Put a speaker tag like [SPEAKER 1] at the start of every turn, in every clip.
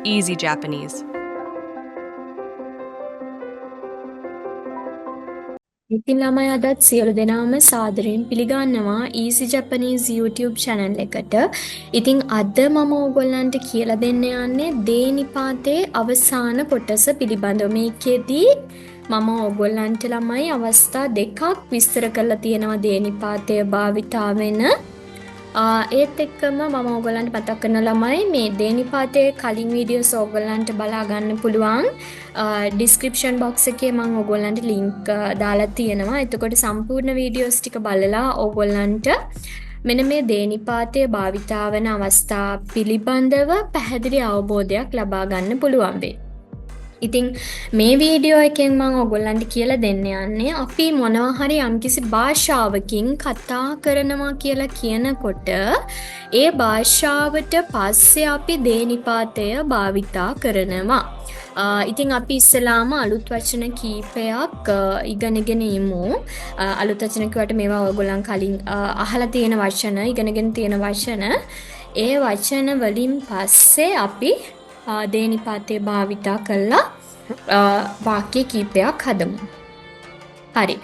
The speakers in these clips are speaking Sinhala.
[SPEAKER 1] Easy Japanese.
[SPEAKER 2] ඉතින් ළමයි අදත් සියලු දෙනාම සාදරයෙන් පිළිගන්නවා Easy Japanese YouTube channel එකට. ඉතින් අද මම ඕගොල්ලන්ට කියලා දෙන්න යන්නේ දේනිපාතේ අවසාන කොටස පිළිබඳව. මේකෙදී මම ඕගොල්ලන්ට ළමයි අවස්ථා දෙකක් විස්තර කරලා තියෙනවා දේනිපාතය භාවිතා වෙන. ඒත් එක්කම මම ඕගොල්ලන්ට මතක් කරන ළමයි මේ දේනිපාතයේ කලින් වීඩියෝස් ඕගොල්ලන්ට බලා ගන්න පුළුවන්. ඩිස්ක්‍රිප්ෂන් බොක්ස් එකේ මම ඕගොල්ලන්ට ලින්ක් දාලා තියෙනවා. එතකොට සම්පූර්ණ වීඩියෝස් ටික බලලා ඕගොල්ලන්ට මෙන්න මේ දේනිපාතයේ භාවිතා වන අවස්ථා පිළිබඳව පැහැදිලි අවබෝධයක් ලබා ගන්න පුළුවන් වෙයි. ඉතින් මේ වීඩියෝ එකෙන් මම ඔයගොල්ලන්ට කියලා දෙන්න යන්නේ අපි මොනවා හරි යම්කිසි භාෂාවකින් කතා කරනවා කියලා කියනකොට ඒ භාෂාවට පස්සේ අපි දේනිපාතය භාවිතා කරනවා. ඉතින් අපි ඉස්සලාම අලුත් වචන කීපයක් ඉගෙනගෙන ඉමු. අලුත් වචන කියවට මේවා ඔයගොල්ලන් කලින් අහලා තියෙන වචන, ඉගෙනගෙන තියෙන වචන. ඒ වචන වලින් පස්සේ අපි දේනිපාතය භාවිතා කළා වාක්‍ය කීපයක් හදමු. හරි.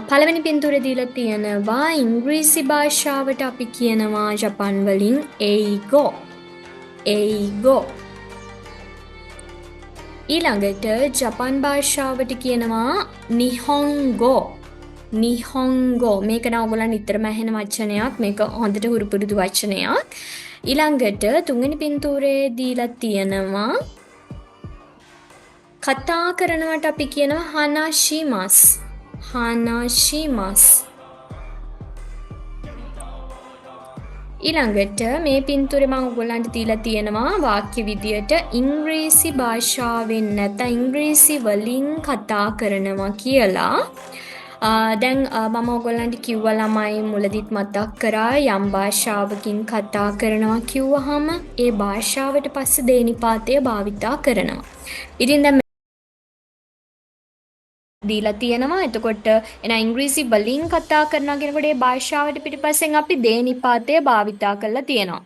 [SPEAKER 2] පළවෙනි පින්තූරේ දීලා තියෙනවා ඉංග්‍රීසි භාෂාවට අපි කියනවා ජපන් වලින් ඒයිගෝ. ඒයිගෝ. ඊළඟට ජපන් භාෂාවට කියනවා නිහොන්ගෝ. නිහොන්ගෝ. මේක නම් ඔයගොල්ලන් නිතරම ඇහෙන වචනයක්. මේක හොඳට හුරු පුරුදු වචනයක්. ඊළඟට තුන්වෙනි පින්තූරේ දීලා තියෙනවා කතා කරනවට අපි කියනවා හනාශිමස්. හනාශිමස්. ඊළඟට මේ පින්තූරේ මම ඔයගොල්ලන්ට දීලා තියෙනවා වාක්‍ය විදියට ඉංග්‍රීසි භාෂාවෙන් නැත්නම් ඉංග්‍රීසි වලින් කතා කරනවා කියලා. දැන් මම ඔයගොල්ලන්ට කිව්වා ළමයි මුලදිත් මතක් කරා යම් භාෂාවකින් කතා කරනවා කිව්වහම ඒ භාෂාවට පස්සේ දේනිපාතය භාවිතා කරනවා. ඉතින් දැන් දීලා තියෙනවා. එතකොට එන ඉංග්‍රීසි වලින් කතා කරනවා කියනකොට ඒ භාෂාවට පිටිපස්සෙන් අපි දේනිපාතය භාවිතා කරලා තියෙනවා.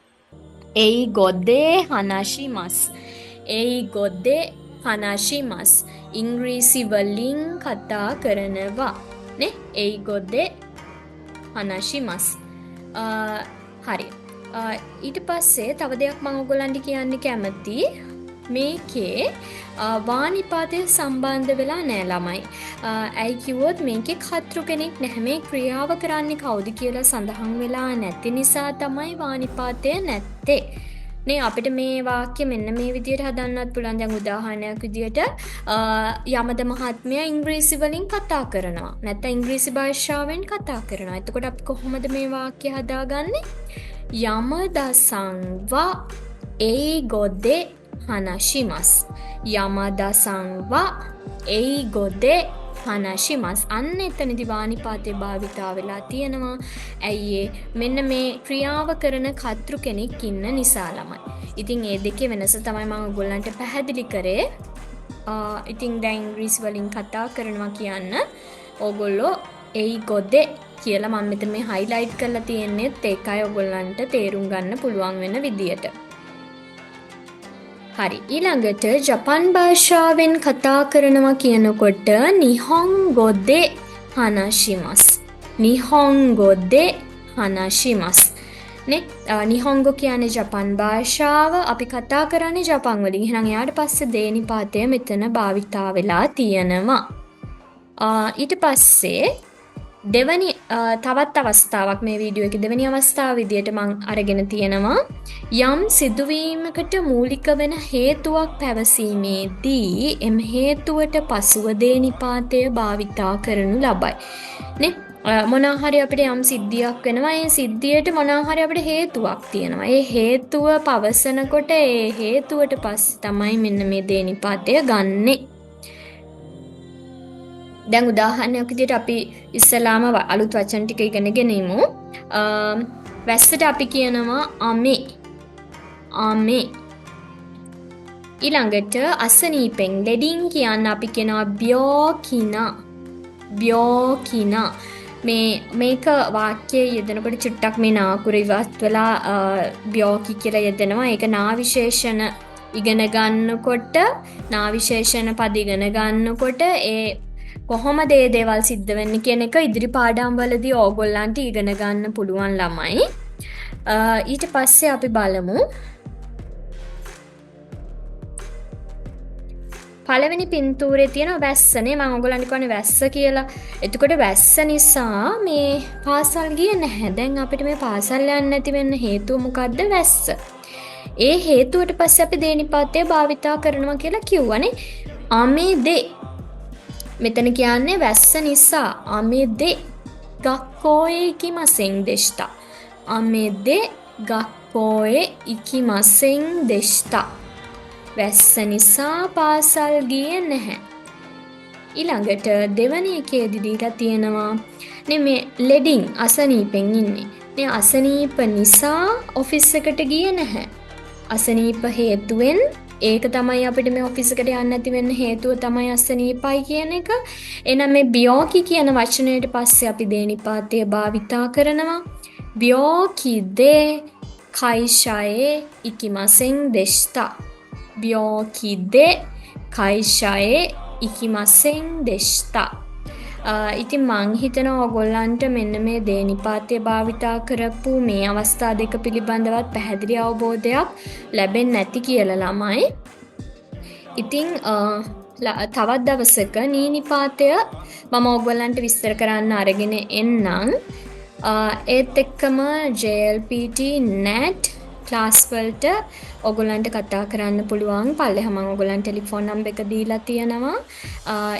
[SPEAKER 2] ඒයි ගොද්දේ හනාශිමස්. ඒයි ගොද්දේ හනාශිමස්. ඉංග්‍රීසි වලින් කතා කරනවා. නේ? ඒයි ගොද්දේ හනාශිමස්. හරි. ඊට පස්සේ තව දෙයක් මම ඔයගොල්ලන්ට කියන්න කැමති. මේකේ වානිපාතය සම්බන්ධ වෙලා නෑ ළමයි. ඇයි කිව්වොත් මේකේ කතෘ කෙනෙක් නැහැ. මේ ක්‍රියාව කරන්නේ කවුද කියලා සඳහන් වෙලා නැති නිසා තමයි වානිපාතය නැත්තේ. නේ අපිට මේ වාක්‍ය මෙන්න මේ විදිහට හදන්නත් පුළුවන්. දැන් උදාහරණයක් විදිහට යමද මහත්මයා ඉංග්‍රීසි වලින් කතා කරනවා. නැත්නම් ඉංග්‍රීසි භාෂාවෙන් කතා කරනවා. එතකොට අපි කොහොමද මේ වාක්‍ය හදාගන්නේ? යමදා සංවා ඒගොදේ හනාශිමස්. යමදා සංවා ඒගොදේ හනාශිමස්. අන්න එතනදි වානිපාතේ භාවිතා වෙලා තියෙනවා. ඇයි මෙන්න මේ ක්‍රියාව කරන කතෘ කෙනෙක් ඉන්න නිසා ළමයි. ඉතින් මේ දෙකේ වෙනස තමයි මම ඔයගොල්ලන්ට පැහැදිලි කරේ. ඉතින් දැන් ඉංග්‍රීසි වලින් කතා කරනවා කියන්න ඕගොල්ලෝ ඒගොදේ කියලා මම මෙතන මේ හයිලයිට් කරලා තියෙන්නේත් ඒකයි ඔයගොල්ලන්ට තේරුම් ගන්න පුළුවන් වෙන විදියට. හරි. ඊළඟට ජපන් භාෂාවෙන් කතා කරනවා කියනකොට නිහොන්ගොදේ හනාශිමස්. නිහොන්ගොදේ හනාශිමස්. නේ? නිහොන්ගෝ කියන්නේ ජපන් භාෂාව. අපි කතා කරන්නේ ජපන් වලින්. එහෙනම් යාට පස්සේ දේනිපාතය මෙතන භාවිතා වෙලා තියෙනවා. ඊට පස්සේ දෙවනි තවත් අවස්ථාවක් මේ වීඩියෝ එකේ දෙවනි අවස්ථාව විදියට මම අරගෙන තියෙනවා යම් සිදුවීමකට මූලික වෙන හේතුවක් පැවසීමේදී එම හේතුවට පසුව දේනිපාතය භාවිතා කරනු ලබයි. නේ? මොනවා හරි අපිට යම් සිද්ධියක් වෙනවා. ඒ සිද්ධියට මොනවා හරි අපිට හේතුවක් තියෙනවා. ඒ හේතුව පවසනකොට ඒ හේතුවට පස්සේ තමයි මෙන්න මේ දේනිපාතය ගන්නෙ. දැන් උදාහරණයක් විදිහට අපි ඉස්සලාම අලුත් වචන ටික ඉගෙනගෙන ඉමු. වැස්සට අපි කියනවා අමේ. අමේ. ඊළඟට අසනීපෙන් ලෙඩින් කියන්න අපි කියනවා බ්‍යෝකිනා. බ්‍යෝකිනා. මේක වාක්‍යයේ යෙදෙනකොට චුට්ටක් මේ නාකුර ඉවත් වෙලා බ්‍යෝකි කියලා යෙදෙනවා. ඒක නා විශේෂණ ඉගෙන ගන්නකොට නාවිශේෂණ පද ඉගෙන ගන්නකොට ඒ කොහොමද ඒ දේවල් සිද්ධ වෙන්නේ කියන එක ඉදිරි පාඩම් වලදී ඕගොල්ලන්ට ඉගෙන ගන්න පුළුවන් ළමයි. ඊට පස්සේ අපි බලමු පළවෙනි පින්තූරේ තියෙන වැස්සනේ. මම ඔයගොල්ලන්ට කියන්නේ වැස්ස කියලා. එතකොට වැස්ස නිසා මේ පාසල් ගියේ නැහැ. දැන් අපිට මේ පාසල් යන්න නැති වෙන්න හේතුව මොකද්ද? වැස්ස. ඒ හේතුවට පස්සේ අපි දේනිපාතය භාවිතා කරනවා කියලා කිව්වනේ. අමෙදේ. මෙතන කියන්නේ වැස්ස නිසා. අමෙදේ ගක්කෝයේ ඉකිමසෙන් දෙෂ්ටා. අමෙදේ ගක්කෝයේ ඉකිමසෙන් දෙෂ්ටා. වැස්ස නිසා පාසල් ගියේ නැහැ. ඊළඟට දෙවැනි එකේදී දීලා තියෙනවා මේ ලෙඩින් අසනීපෙන් ඉන්නේ. මේ අසනීප නිසා ඔෆිස් එකට ගියේ නැහැ. අසනීප හේතුවෙන් ඒක තමයි අපිට මේ ඔෆිස් එකට යන්න නැති වෙන්න හේතුව තමයි අසනීපයි කියන එක. එහෙනම් මේ බියෝකි කියන වචනයට පස්සේ අපි දේනිපාතය භාවිතා කරනවා. බියෝකි දේ කයිෂයේ ඉකිමසෙන් දෙෂ්ටා. 病気で会社へ行きませんでした. ඉතින් මං හිතනවා ඔයගොල්ලන්ට මෙන්න මේ දේනිපාතය භාවිතා කරපු මේ අවස්ථා දෙක පිළිබඳවත් පැහැදිලි අවබෝධයක් ලැබෙන්නේ නැති කියලා ළමයි. ඉතින් තවත් දවසක නීනිපාතය මම ඔයගොල්ලන්ට විස්තර කරන්න අරගෙන එන්නම්. ඒත් එක්කම JLPT NET ක්ලාස් වලට ඔයගොල්ලන්ට කතා කරන්න පුළුවන්. පල්ලෙහා මම ඔයගොල්ලන්ට ටෙලිෆෝන් නම්බර් එක දීලා තියෙනවා.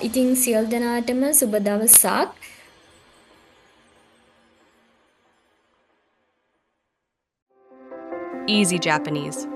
[SPEAKER 2] ඉතින් සියලු දෙනාටම සුබ දවසක්.
[SPEAKER 1] Easy Japanese.